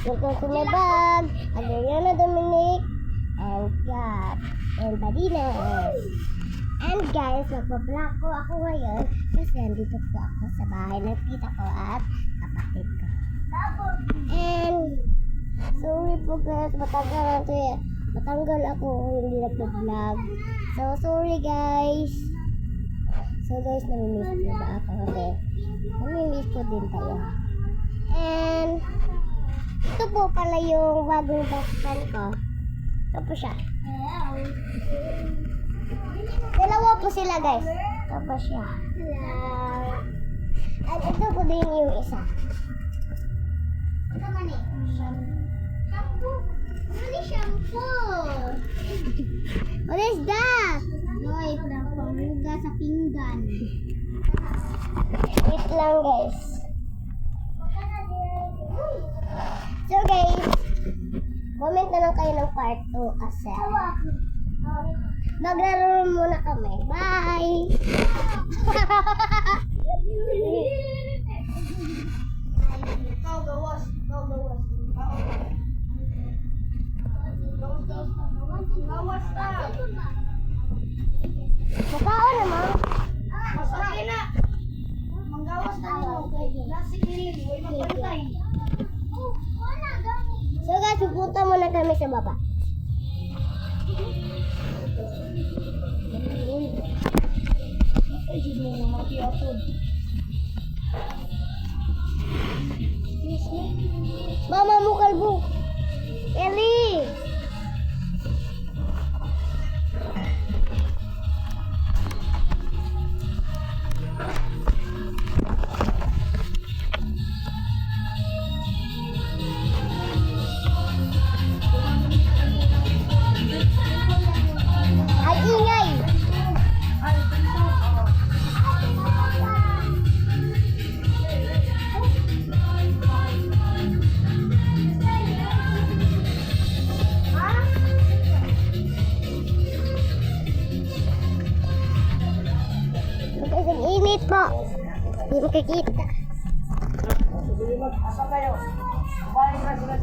Welcome to my bag. Adriana Dominic and Kat and Badinas. And guys, magpa-vlog po ako ngayon kasi nandito po ako sa bahay ng tita ko at kapatid ko. And sorry po guys, matanggal ako hindi nagpa-vlog. So sorry guys. So guys, namimiss po ba ako kasi namimiss po din tayo. And ito po pala yung bagong best friend ko. Ito po siya. Dalawa po sila guys. Ito po siya. Hello. At ito po din yung isa. Ito man eh. Shampoo. Ano shampoo? What is that? Ay, panghuga sa pinggan. Wait lang guys. So guys, comment na lang kayo ng part 2 kasi maglaro muna kami. Bye! Mukhaon naman. Masakit na. Manggawas na mo. Nasi ilin. Huwag magpantay. So guys, pupunta muna kami sa baba. Ay, Diyos mo, makiapod. Mama mo kalbo. Ellie! Ay, ingay! Ang init po. Hindi makikita. Asa kayo? Balik na sila.